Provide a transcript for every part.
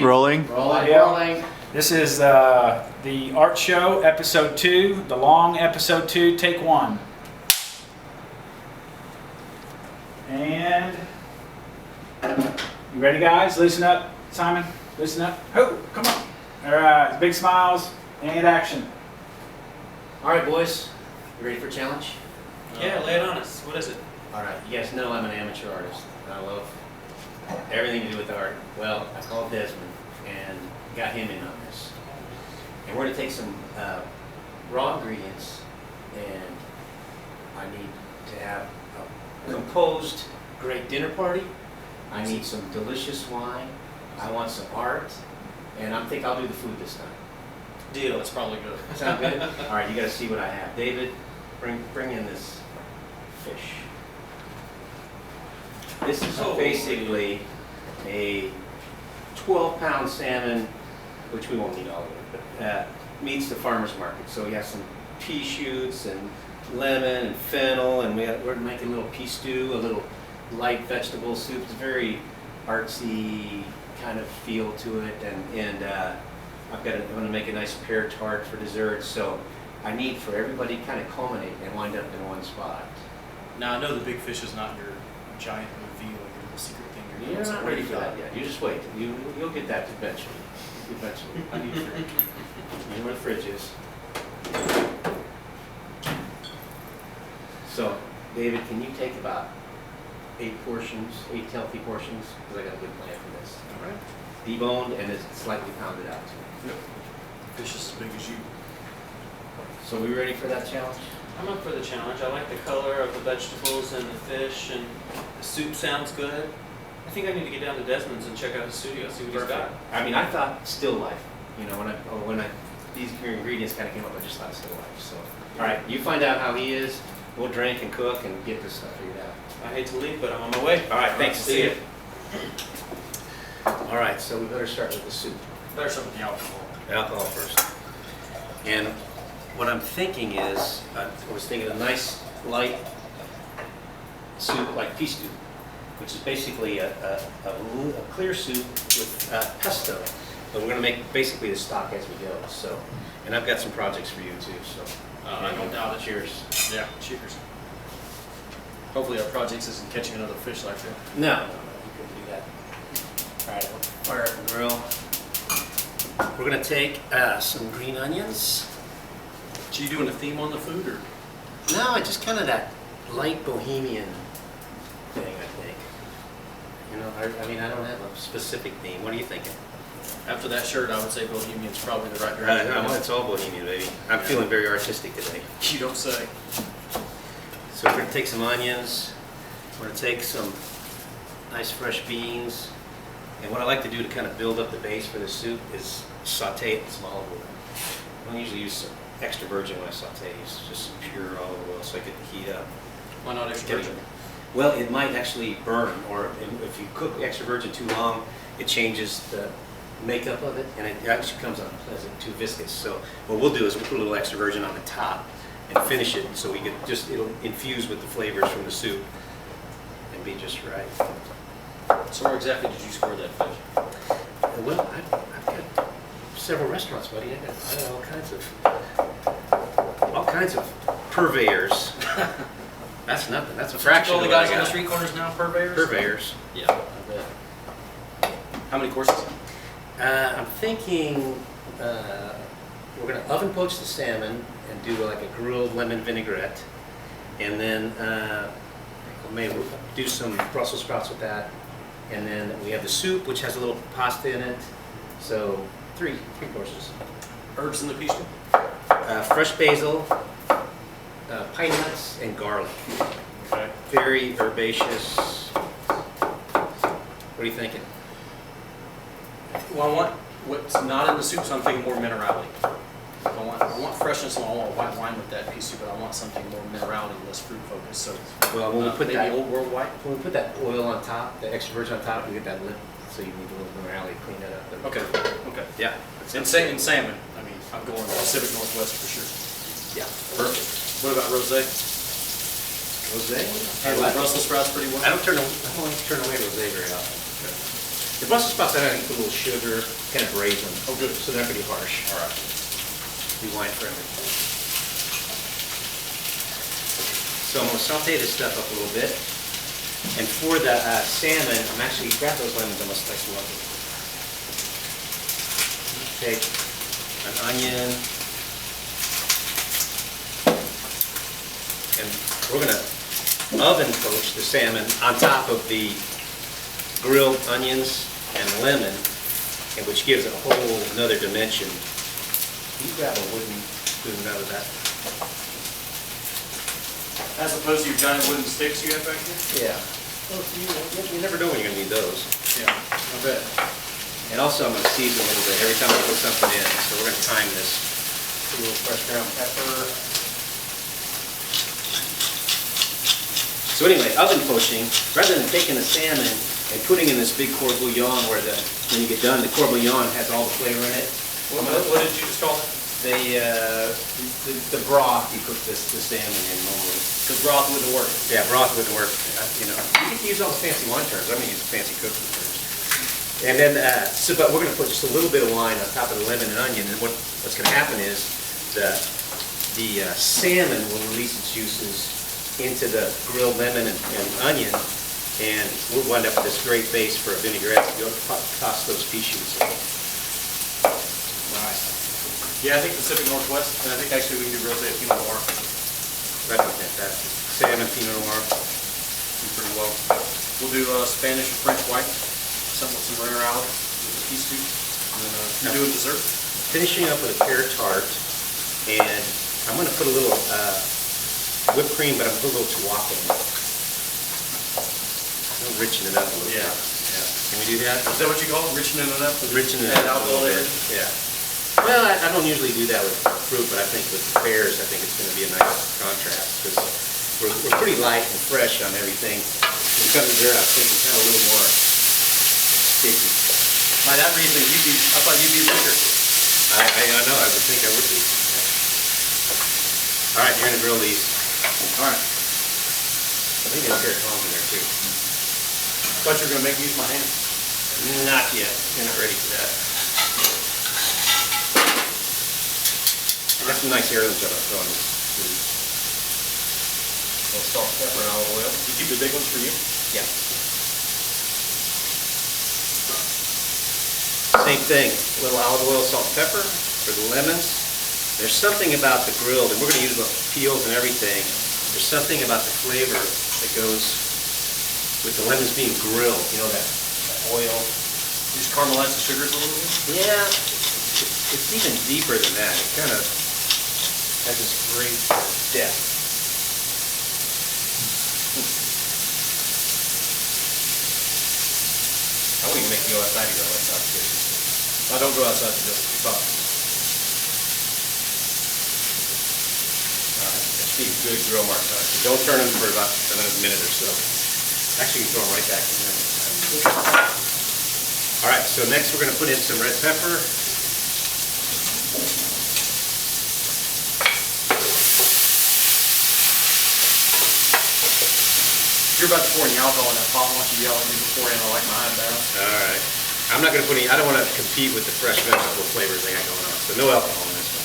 Rolling. Rolling. This is the art show, episode 2, the long episode 2, take 1. And you ready, guys? Loosen up, Simon. Loosen up. Oh, come on. All right, big smiles and action. All right, boys. You ready for a challenge? Yeah, lay it on us. What is it? All right. You guys know I'm an amateur artist. I love everything to do with art. Well, I called Desmond and got him in on this. And we're going to take some raw ingredients, and I need to have a composed, great dinner party. I need some delicious wine. I want some art, and I think I'll do the food this time. Deal. It's probably good. Sound good? All right, you got to see what I have. David, bring in this fish. This is basically a 12-pound salmon, which we won't need all of it, but meets the farmer's market. So we have some pea shoots and lemon and fennel, and we're making a little pea stew, a little light vegetable soup. It's a very artsy kind of feel to it, and I'm going to make a nice pear tart for dessert. So I need for everybody to kind of culminate and wind up in one spot. Now I know the big fish is not your giant reveal, your little secret thing. You're not ready for that yet. You just wait. You'll get that eventually. I need a fridge. You know where the fridge is. So, David, can you take about 8 healthy portions? Because I got a good plan for this. All right. Deboned and it's slightly pounded out. Yep. Fish is as big as you. So, we ready for that challenge? I'm up for the challenge. I like the color of the vegetables and the fish, and the soup sounds good. I think I need to get down to Desmond's and check out his studio, see what he's got. I mean, I thought still life. You know, when these ingredients kind of came up, I just thought still life. So, all right, you find out how he is. We'll drink and cook and get this stuff figured out. I hate to leave, but I'm on my way. All right, thanks. See you. All right, so we better start with the soup. Better start with the alcohol. Alcohol first. And what I'm thinking is, I was thinking a nice light soup like pea stew, which is basically a clear soup with pesto. But we're going to make basically the stock as we go. So, and I've got some projects for you too. So, I don't doubt it. Cheers. Yeah, cheers. Hopefully our projects isn't catching another fish like that. No, you couldn't do that. All right, we'll fire up the grill. We're going to take some green onions. So you doing a theme on the food, or? No, I just kind of that light bohemian thing, I think. You know, I mean, I don't have a specific theme. What are you thinking? After that shirt, I would say Bohemian's probably the right direction. It's all bohemian, baby. I'm feeling very artistic today. You don't say. So we're going to take some onions. We're going to take some nice fresh beans. And what I like to do to kind of build up the base for the soup is saute it in some olive oil. I don't usually use some extra virgin when I saute. It's just some pure olive oil so I get the heat up. Why not extra virgin? Well, it might actually burn, or if you cook extra virgin too long, it changes the makeup of it, and it actually comes unpleasant, too viscous. So what we'll do is we'll put a little extra virgin on the top and finish it so we get it'll infuse with the flavors from the soup and be just right. So where exactly did you score that fish? Well, I've got several restaurants, buddy. I got all kinds of purveyors. That's nothing. That's a fraction. All the guys on the street corners now purveyors? Purveyors. Yeah, I bet. How many courses? I'm thinking we're going to oven poach the salmon and do like a grilled lemon vinaigrette, and then maybe we'll do some Brussels sprouts with that, and then we have the soup, which has a little pasta in it. So three courses. Herbs in the pea stew? Fresh basil, pine nuts, and garlic. Okay. Very herbaceous. What are you thinking? Well, I want what's not in the soup, so I'm thinking more minerality. I want freshness, and I want white wine with that pea soup, but I want something more minerality, less fruit focused. So, Well, when we put maybe that Old World white. when we put that oil on top, the extra virgin on top, we get that lip. So you need a little minerality to clean that up. Okay. Okay. Yeah. And salmon. I mean, I'm going Pacific Northwest for sure. Yeah. Perfect. What about rosé? Rosé? Handle Brussels sprouts pretty well. I don't like to turn away rosé very often. The Brussels sprouts, I put a little sugar, kind of braise them. Oh, good. So they're not gonna be harsh. All right. Be wine friendly. So I'm gonna saute this stuff up a little bit. And for the salmon, I'm actually, grab those lemons, I'm gonna slice them up. Take an onion. And we're gonna oven poach the salmon on top of the grilled onions and lemon, and which gives it a whole another dimension. You grab a wooden spoon out of that. As opposed to your giant wooden sticks you have back here? Yeah. Well, you never know when you're gonna need those. Yeah, I bet. And also I'm gonna season a little bit every time I put something in, so we're gonna time this. Put a little fresh ground pepper. So anyway, oven poaching, rather than taking the salmon and putting in this big cordon bouillon where when you get done, the cordon bouillon has all the flavor in it. What did you just call it? The broth you cook the salmon in normally. The broth wouldn't work. Yeah, broth wouldn't work. You know, you can use all the fancy wine terms. I'm gonna use fancy cooking terms. And then, but we're gonna put just a little bit of wine on top of the lemon and onion. And what's gonna happen is the salmon will release its juices into the grilled lemon and onion, and we'll wind up with this great base for a vinaigrette. You'll toss those pea shoots in. Right. Yeah, I think Pacific Northwest, and I think actually we can do rosé at Pinot Noir. That'd be fantastic. Salmon, Pinot Noir. Do pretty well. We'll do Spanish or French white, some with some rare olive, with a pea stew. And then you do a dessert. Finishing up with a pear tart, and I'm going to put a little whipped cream, but I'm going to put a little tuaca in it. I'm richen it up a little bit. Yeah. Can we do that? Is that what you call it? Richening it up? Richen it Add up a little alcohol bit. there? Yeah. Well, I don't usually do that with fruit, but I think with pears, I think it's going to be a nice contrast, because we're pretty light and fresh on everything. When it comes to dessert, I was thinking kind of a little more sticky. By that reason, I thought you'd be liquor. I know, I would think I would be. All right, you're going to grill these. All right. I think there's carrot tongs in there too. Thought you were gonna make me use my hand. Not yet. You're not ready for that. I got some nice heirlooms that I'll throw in this. A little salt, pepper, and olive oil. You keep the big ones for you? Yeah. Same thing. A little olive oil, salt, pepper for the lemons. There's something about the grilled, and we're going to use the peels and everything. There's something about the flavor that goes with the lemons being grilled. You know, that oil. You just caramelize the sugars a little bit? Yeah, it's even deeper than that. It kind of has this great depth. I won't even make you go outside to grill like that. I don't go outside to do it. Stop. Be good grill marks on it. So don't turn them for about another minute or so. Actually, you can throw them right back in there. All right, so next we're going to put in some red pepper. If you're about to pour any alcohol in that pot, why don't you yell at me beforehand? I like my high barrel. All right. I'm not going to put any, I don't want to compete with the fresh vegetable flavors they got going on. So no alcohol in this one.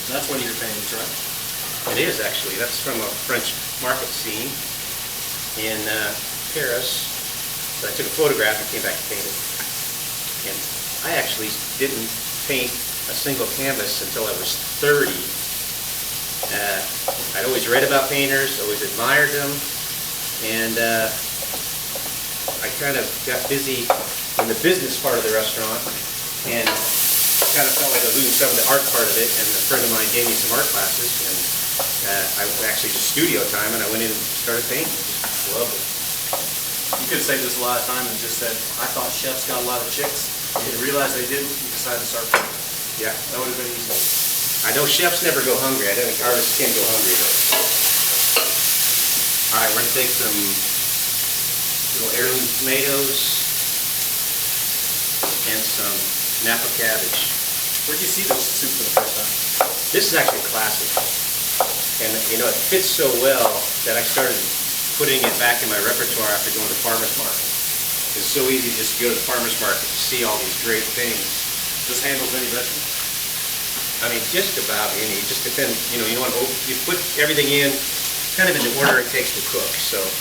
That's one of your paintings, right? It is actually. That's from a French market scene in Paris. So I took a photograph and came back and painted. And I actually didn't paint a single canvas until I was 30. I'd always read about painters, always admired them, and I kind of got busy in the business part of the restaurant, and kind of felt like I was losing some of the art part of it, and a friend of mine gave me some art classes, and I actually just studio time, and I went in and started painting. Just loved it. You could save this a lot of time and just said, I thought chefs got a lot of chicks. You realized they didn't, you decided to start painting. Yeah. That would have been easy. I know chefs never go hungry. I don't think artists can't go hungry. All right, we're going to take some little heirloom tomatoes and some Napa cabbage. Where'd you see this soup for the first time? This is actually classic. And, you know, it fits so well that I started putting it back in my repertoire after going to farmer's market. It's so easy just to go to the farmer's market to see all these great things. This handles any vegetables? I mean, just about any, it just depends, you know, you want to, you put everything in kind of in the order it takes to cook, so it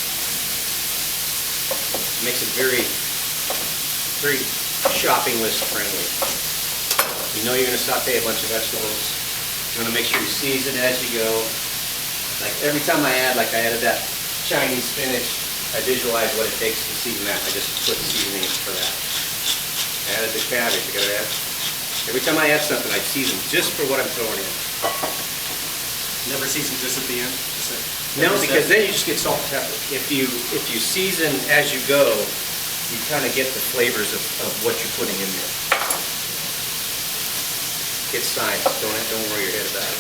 makes it very, very shopping list friendly. You know you're going to saute a bunch of vegetables. You want to make sure you season as you go. Like every time I added that Chinese spinach, I visualize what it takes to season that. I just put seasonings for that. I added the cabbage, I gotta add. Every time I add something, I season just for what I'm throwing in. Never season just at the end? No, because then you just get salt and pepper. If you season as you go, you kind of get the flavors of what you're putting in there. It's science. Don't worry your head about it.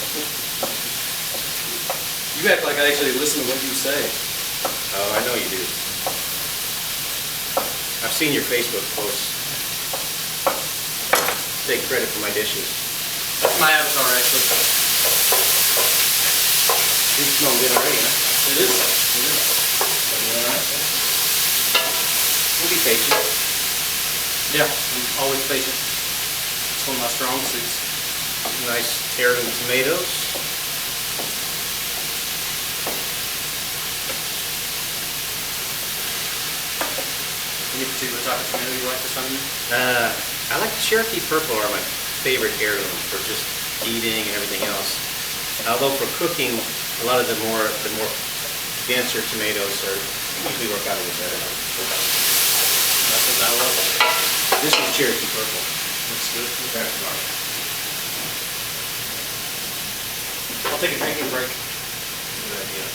You act like I actually listen to what you say. Oh, I know you do. I've seen your Facebook posts. Take credit for my dishes. That's my avatar, actually. These smell good already, huh? It is. It is. All right. We'll be patient. Yeah, I'm always patient. It's one of my strong suits. Nice heirloom tomatoes. Any particular type of tomato you like for something? I like Cherokee Purple are my favorite heirloom for just eating and everything else. Although for cooking, a lot of the more denser tomatoes usually work out a little better. That's what I love. This is Cherokee Purple. Looks good. That's right. I'll take a drinking break. Good idea.